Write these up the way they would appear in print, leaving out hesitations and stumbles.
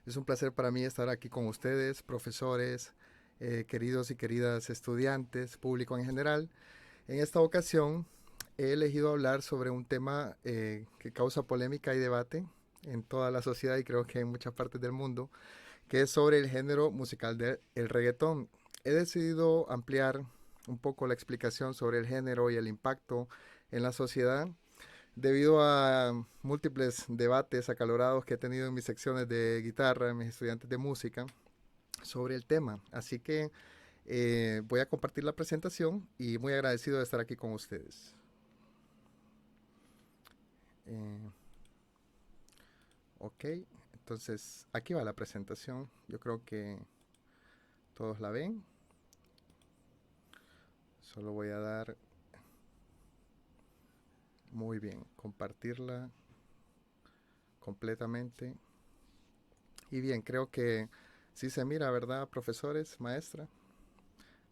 Es un placer para mí estar aquí con ustedes, profesores, queridos y queridas estudiantes, público en general. En esta ocasión he elegido hablar sobre un tema que causa polémica y debate en toda la sociedad y creo que en muchas partes del mundo, que es sobre el género musical del reggaetón. He decidido ampliar un poco la explicación sobre el género y el impacto en la sociedad debido a múltiples debates acalorados que he tenido en mis secciones de guitarra, en mis estudiantes de música, sobre el tema. Así que voy a compartir la presentación y muy agradecido de estar aquí con ustedes. Eh, ok, entonces aquí va la presentación. Yo creo que todos la ven. Solo voy a dar muy bien, compartirla completamente. Y bien, creo que sí se mira, ¿verdad, profesores, maestra?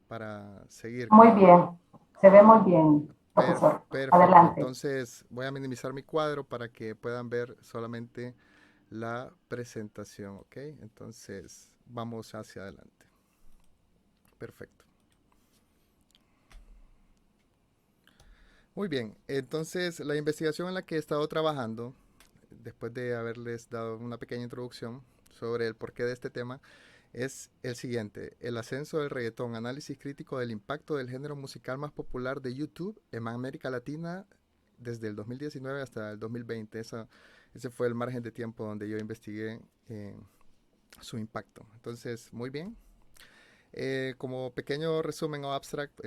Para seguir Muy con... bien, se ve muy bien, profesor. Perfecto, Adelante. entonces voy a minimizar mi cuadro para que puedan ver solamente la presentación, ¿ok? Entonces vamos hacia adelante. Perfecto. Muy bien, entonces la investigación en la que he estado trabajando, después de haberles dado una pequeña introducción sobre el porqué de este tema, es el siguiente: el ascenso del reggaetón, análisis crítico del impacto del género musical más popular de YouTube en América Latina desde el 2019 hasta el 2020. Ese fue el margen de tiempo donde yo investigué su impacto. Entonces, muy bien. Como pequeño resumen o abstract,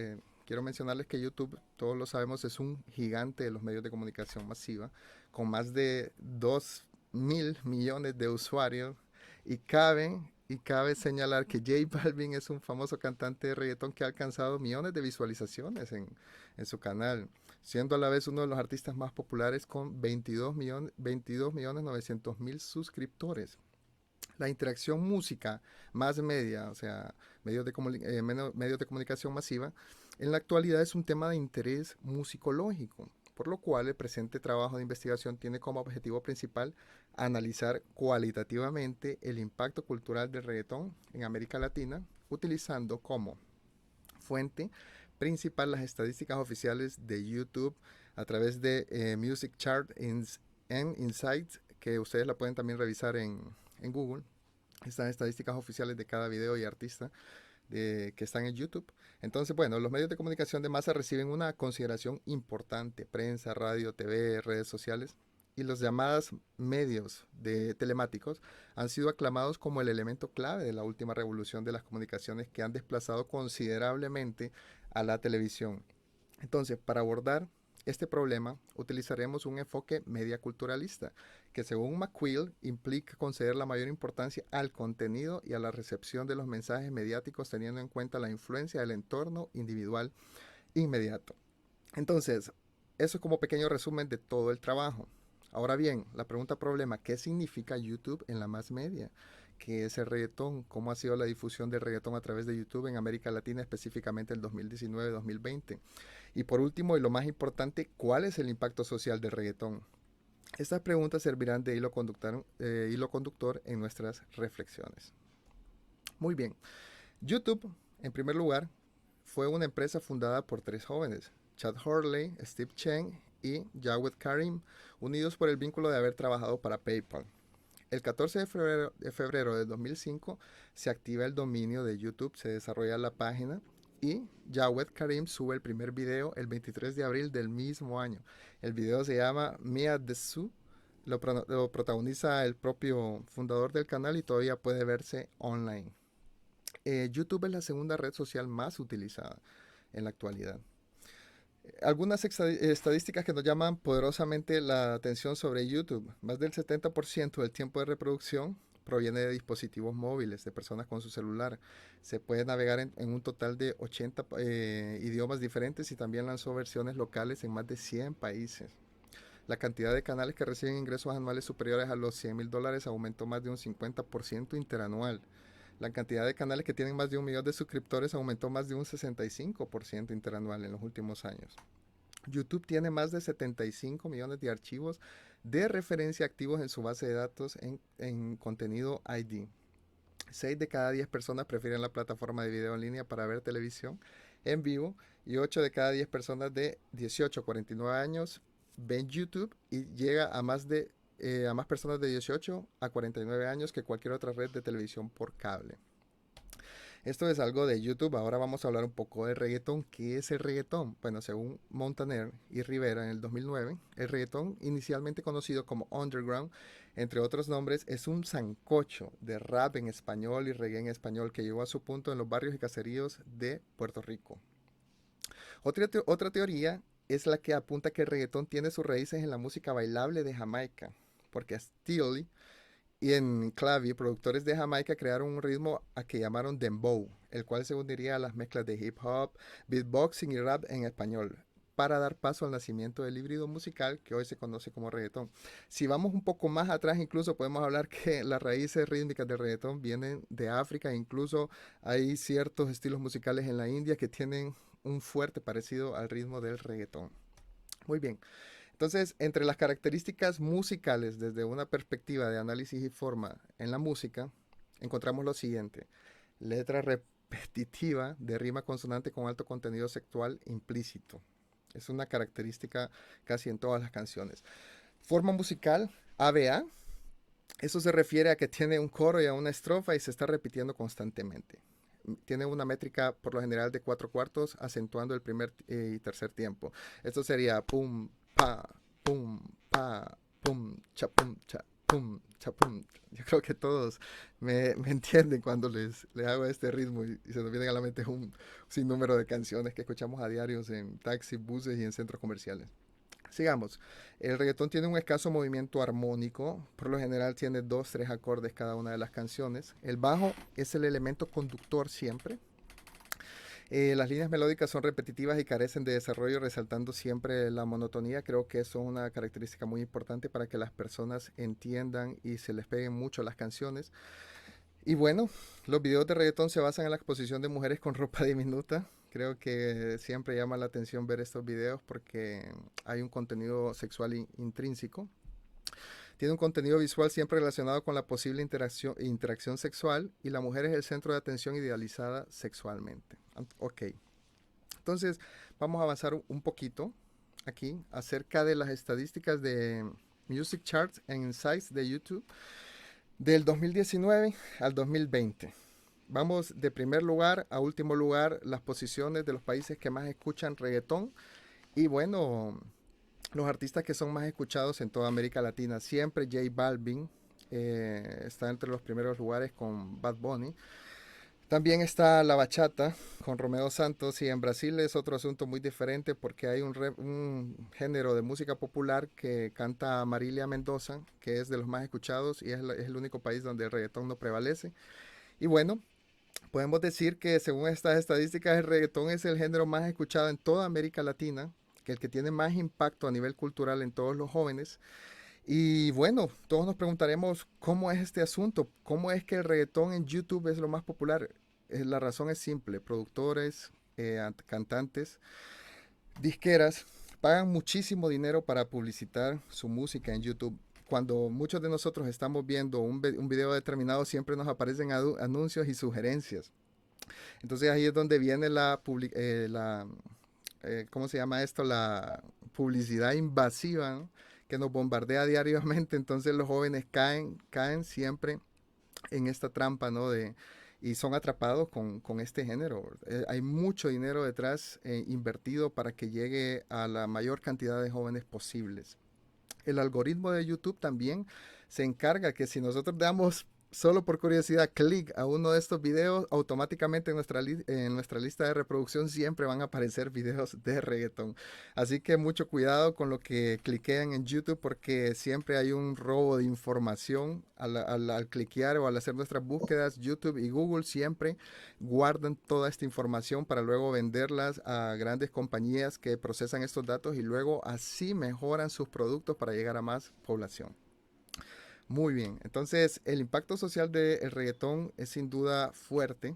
quiero mencionarles que YouTube, todos lo sabemos, es un gigante de los medios de comunicación masiva, con más de 2.000 millones de usuarios, y cabe señalar que J Balvin es un famoso cantante de reggaetón que ha alcanzado millones de visualizaciones en su canal, siendo a la vez uno de los artistas más populares con 22.900.000 suscriptores. La interacción música más media, o sea, medios de comunicación masiva, en la actualidad es un tema de interés musicológico, por lo cual el presente trabajo de investigación tiene como objetivo principal analizar cualitativamente el impacto cultural del reggaetón en América Latina, utilizando como fuente principal las estadísticas oficiales de YouTube a través de Music Chart and Insights, que ustedes la pueden también revisar en Google, estas estadísticas oficiales de cada video y artista que están en YouTube. Entonces, bueno, los medios de comunicación de masa reciben una consideración importante: prensa, radio, TV, redes sociales. Y los llamados medios de telemáticos han sido aclamados como el elemento clave de la última revolución de las comunicaciones, que han desplazado considerablemente a la televisión. Entonces, para abordar este problema, utilizaremos un enfoque mediaculturalista, que según McQuill implica conceder la mayor importancia al contenido y a la recepción de los mensajes mediáticos, teniendo en cuenta la influencia del entorno individual inmediato. Entonces, eso es como pequeño resumen de todo el trabajo. Ahora bien, la pregunta problema: ¿qué significa YouTube en la más media? ¿Qué es el reggaetón? ¿Cómo ha sido la difusión del reggaetón a través de YouTube en América Latina, específicamente el 2019-2020? Y por último, y lo más importante, ¿cuál es el impacto social del reggaetón? Estas preguntas servirán de hilo conductor en nuestras reflexiones. Muy bien. YouTube, en primer lugar, fue una empresa fundada por tres jóvenes: Chad Hurley, Steve Chen y Jawed Karim, unidos por el vínculo de haber trabajado para PayPal. El 14 de febrero de 2005 se activa el dominio de YouTube, se desarrolla la página y Jawed Karim sube el primer video el 23 de abril del mismo año. El video se llama Me at the Zoo, lo protagoniza el propio fundador del canal y todavía puede verse online. YouTube es la segunda red social más utilizada en la actualidad. Algunas estadísticas que nos llaman poderosamente la atención sobre YouTube: más del 70% del tiempo de reproducción proviene de dispositivos móviles, de personas con su celular. Se puede navegar en un total de 80 idiomas diferentes, y también lanzó versiones locales en más de 100 países. La cantidad de canales que reciben ingresos anuales superiores a los $100.000 aumentó más de un 50% interanual. La cantidad de canales que tienen más de 1 millón de suscriptores aumentó más de un 65% interanual en los últimos años. YouTube tiene más de 75 millones de archivos de referencia activos en su base de datos en contenido ID. 6 de cada 10 personas prefieren la plataforma de video en línea para ver televisión en vivo y 8 de cada 10 personas de 18 a 49 años ven YouTube y llega a más personas de 18 a 49 años que cualquier otra red de televisión por cable. Esto es algo de YouTube. Ahora vamos a hablar un poco de reggaetón. ¿Qué es el reggaetón? Bueno, según Montaner y Rivera en el 2009, el reggaetón, inicialmente conocido como underground, entre otros nombres, es un sancocho de rap en español y reggae en español que llegó a su punto en los barrios y caseríos de Puerto Rico. Otra teoría es la que apunta que el reggaetón tiene sus raíces en la música bailable de Jamaica, porque Steely y en Clavi, productores de Jamaica crearon un ritmo a que llamaron dembow, el cual se uniría a las mezclas de hip hop, beatboxing y rap en español, para dar paso al nacimiento del híbrido musical que hoy se conoce como reggaetón. Si vamos un poco más atrás, incluso podemos hablar que las raíces rítmicas del reggaetón vienen de África, incluso hay ciertos estilos musicales en la India que tienen un fuerte parecido al ritmo del reggaetón. Muy bien. Entonces, entre las características musicales desde una perspectiva de análisis y forma en la música, encontramos lo siguiente. Letra repetitiva de rima consonante con alto contenido sexual implícito. Es una característica casi en todas las canciones. Forma musical, ABA. Eso se refiere a que tiene un coro y a una estrofa y se está repitiendo constantemente. Tiene una métrica por lo general de 4/4, acentuando el primer y tercer tiempo. Esto sería pum, pa, pum, pa, pum, cha, pum, cha, pum, cha, pum. Yo creo que todos me entienden cuando les hago este ritmo y se nos vienen a la mente un sinnúmero de canciones que escuchamos a diarios en taxis, buses y en centros comerciales. Sigamos. El reggaetón tiene un escaso movimiento armónico. Por lo general tiene 2, 3 acordes cada una de las canciones. El bajo es el elemento conductor siempre. Las líneas melódicas son repetitivas y carecen de desarrollo, resaltando siempre la monotonía. Creo que eso es una característica muy importante para que las personas entiendan y se les peguen mucho las canciones. Y bueno, los videos de reggaetón se basan en la exposición de mujeres con ropa diminuta. Creo que siempre llama la atención ver estos videos porque hay un contenido sexual intrínseco. Tiene un contenido visual siempre relacionado con la posible interacción sexual y la mujer es el centro de atención idealizada sexualmente. Ok, entonces vamos a avanzar un poquito aquí acerca de las estadísticas de Music Charts en Insights de YouTube del 2019 al 2020. Vamos de primer lugar a último lugar las posiciones de los países que más escuchan reggaetón y bueno, los artistas que son más escuchados en toda América Latina. Siempre J Balvin está entre los primeros lugares con Bad Bunny. También está la bachata con Romeo Santos y en Brasil es otro asunto muy diferente porque hay un género de música popular que canta Marília Mendoza, que es de los más escuchados y es el único país donde el reggaetón no prevalece. Y bueno, podemos decir que según estas estadísticas el reggaetón es el género más escuchado en toda América Latina, que el que tiene más impacto a nivel cultural en todos los jóvenes. Y bueno, todos nos preguntaremos cómo es este asunto, cómo es que el reggaetón en YouTube es lo más popular. La razón es simple, productores, cantantes, disqueras pagan muchísimo dinero para publicitar su música en YouTube. Cuando muchos de nosotros estamos viendo un video determinado, siempre nos aparecen anuncios y sugerencias. Entonces ahí es donde viene ¿cómo se llama esto? La publicidad invasiva, ¿no? Que nos bombardea diariamente. Entonces los jóvenes caen siempre en esta trampa, ¿no? Y son atrapados con este género. Hay mucho dinero detrás invertido para que llegue a la mayor cantidad de jóvenes posibles. El algoritmo de YouTube también se encarga que si nosotros damos solo por curiosidad clic a uno de estos videos, automáticamente en nuestra lista de reproducción siempre van a aparecer videos de reggaetón. Así que mucho cuidado con lo que cliquean en YouTube porque siempre hay un robo de información al cliquear o al hacer nuestras búsquedas. YouTube y Google siempre guardan toda esta información para luego venderlas a grandes compañías que procesan estos datos y luego así mejoran sus productos para llegar a más población. Muy bien, entonces el impacto social del reggaetón es sin duda fuerte.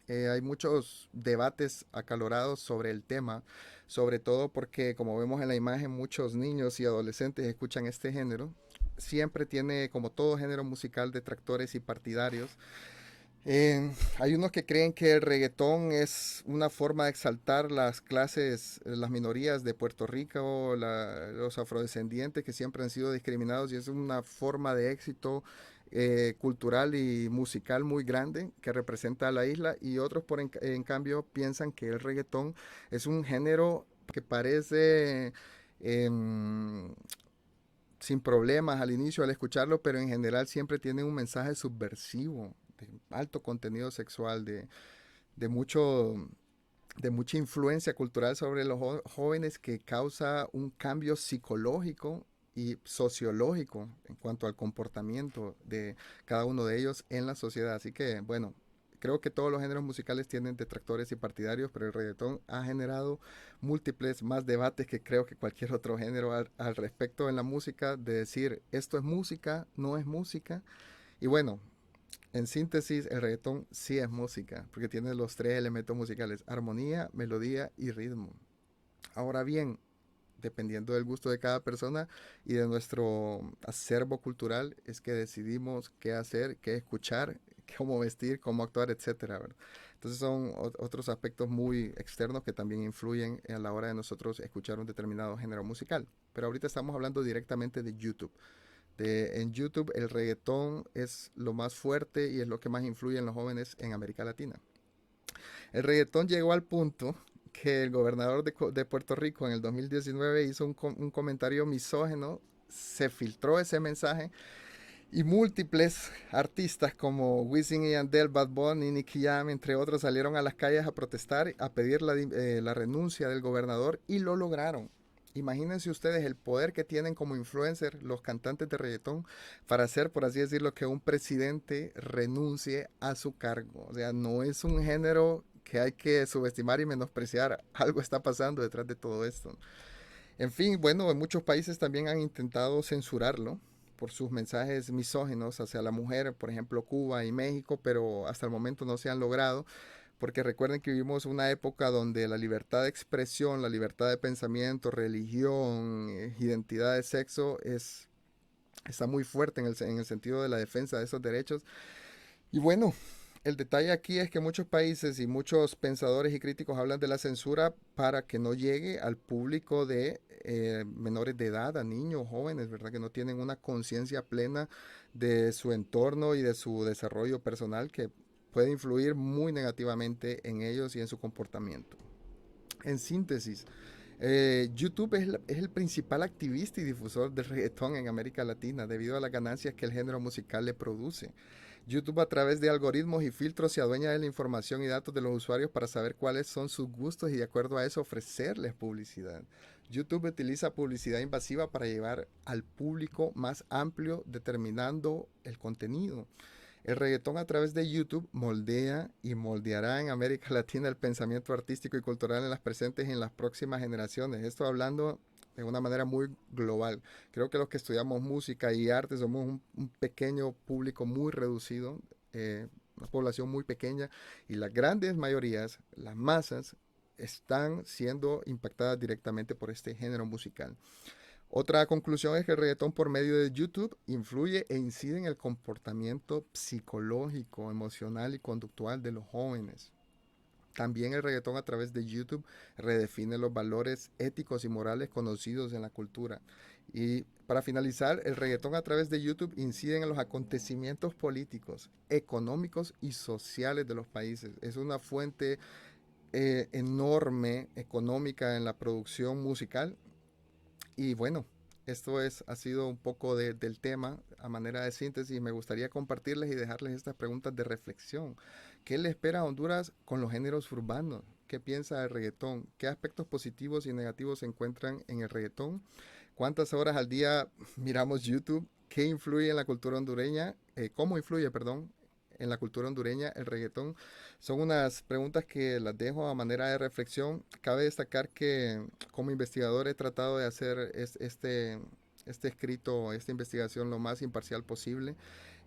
Hay muchos debates acalorados sobre el tema, sobre todo porque, como vemos en la imagen, muchos niños y adolescentes escuchan este género. Siempre tiene, como todo género musical, detractores y partidarios. Hay unos que creen que el reggaetón es una forma de exaltar las clases, las minorías de Puerto Rico, los afrodescendientes que siempre han sido discriminados y es una forma de éxito cultural y musical muy grande que representa a la isla y otros en cambio piensan que el reggaetón es un género que parece em, sin problemas al inicio al escucharlo, pero en general siempre tiene un mensaje subversivo, de alto contenido sexual, de mucho, de mucha influencia cultural sobre los jóvenes que causa un cambio psicológico y sociológico en cuanto al comportamiento de cada uno de ellos en la sociedad. Así que, bueno, creo que todos los géneros musicales tienen detractores y partidarios, pero el reggaetón ha generado múltiples más debates que creo que cualquier otro género al respecto en la música, de decir esto es música, no es música. Y bueno, en síntesis, el reggaetón sí es música, porque tiene los tres elementos musicales, armonía, melodía y ritmo. Ahora bien, dependiendo del gusto de cada persona y de nuestro acervo cultural, es que decidimos qué hacer, qué escuchar, cómo vestir, cómo actuar, etcétera, ¿verdad? Entonces son otros aspectos muy externos que también influyen a la hora de nosotros escuchar un determinado género musical. Pero ahorita estamos hablando directamente de YouTube. En YouTube el reggaetón es lo más fuerte y es lo que más influye en los jóvenes en América Latina. El reggaetón llegó al punto que el gobernador de Puerto Rico en el 2019 hizo un comentario misógino, se filtró ese mensaje y múltiples artistas como Wisin y Yandel, Bad Bunny, Nicky Jam, entre otros, salieron a las calles a protestar, a pedir la renuncia del gobernador y lo lograron. Imagínense ustedes el poder que tienen como influencer los cantantes de reggaetón para hacer, por así decirlo, que un presidente renuncie a su cargo. O sea, no es un género que hay que subestimar y menospreciar. Algo está pasando detrás de todo esto. En fin, bueno, en muchos países también han intentado censurarlo por sus mensajes misóginos hacia la mujer, por ejemplo Cuba y México, pero hasta el momento no se han logrado, porque recuerden que vivimos una época donde la libertad de expresión, la libertad de pensamiento, religión, identidad de sexo está muy fuerte en el sentido de la defensa de esos derechos. Y bueno, el detalle aquí es que muchos países y muchos pensadores y críticos hablan de la censura para que no llegue al público de menores de edad, a niños, jóvenes, ¿verdad? Que no tienen una conciencia plena de su entorno y de su desarrollo personal que puede influir muy negativamente en ellos y en su comportamiento. En síntesis, YouTube es el principal activista y difusor del reggaetón en América Latina debido a las ganancias que el género musical le produce. YouTube a través de algoritmos y filtros se adueña de la información y datos de los usuarios para saber cuáles son sus gustos y de acuerdo a eso ofrecerles publicidad. YouTube utiliza publicidad invasiva para llevar al público más amplio determinando el contenido. El reggaetón a través de YouTube moldea y moldeará en América Latina el pensamiento artístico y cultural en las presentes y en las próximas generaciones. Esto hablando de una manera muy global. Creo que los que estudiamos música y arte somos un pequeño público muy reducido, una población muy pequeña y las grandes mayorías, las masas, están siendo impactadas directamente por este género musical. Otra conclusión es que el reggaetón por medio de YouTube influye e incide en el comportamiento psicológico, emocional y conductual de los jóvenes. También el reggaetón a través de YouTube redefine los valores éticos y morales conocidos en la cultura. Y para finalizar, el reggaetón a través de YouTube incide en los acontecimientos políticos, económicos y sociales de los países. Es una fuente enorme económica en la producción musical y bueno, ha sido un poco del tema a manera de síntesis. Me gustaría compartirles y dejarles estas preguntas de reflexión. ¿Qué le espera a Honduras con los géneros urbanos? ¿Qué piensa del reggaetón? ¿Qué aspectos positivos y negativos se encuentran en el reggaetón? ¿Cuántas horas al día miramos YouTube? ¿Qué influye en la cultura hondureña? ¿Cómo influye, perdón, en la cultura hondureña el reggaetón? Son unas preguntas que las dejo a manera de reflexión. Cabe destacar que como investigador he tratado de hacer este escrito, esta investigación lo más imparcial posible.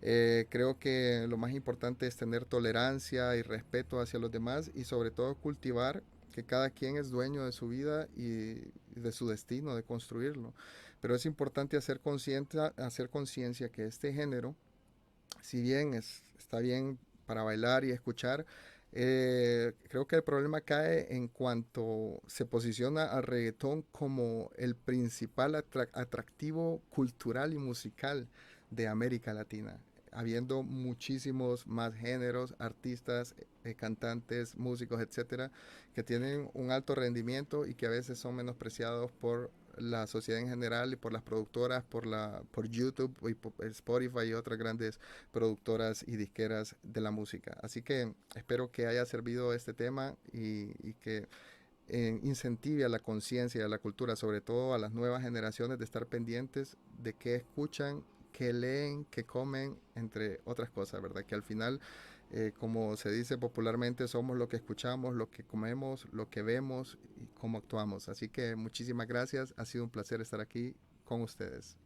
Creo que lo más importante es tener tolerancia y respeto hacia los demás y sobre todo cultivar que cada quien es dueño de su vida y de su destino, de construirlo. Pero es importante hacer conciencia que este género, si bien está bien para bailar y escuchar, creo que el problema cae en cuanto se posiciona al reggaetón como el principal atractivo cultural y musical de América Latina, habiendo muchísimos más géneros, artistas, cantantes, músicos, etcétera, que tienen un alto rendimiento y que a veces son menospreciados por la sociedad en general y por las productoras, por YouTube y por Spotify y otras grandes productoras y disqueras de la música. Así que espero que haya servido este tema y que incentive a la conciencia y a la cultura, sobre todo a las nuevas generaciones, de estar pendientes de qué escuchan, qué leen, qué comen, entre otras cosas, ¿verdad? Que al final, como se dice popularmente, somos lo que escuchamos, lo que comemos, lo que vemos y cómo actuamos. Así que muchísimas gracias, ha sido un placer estar aquí con ustedes.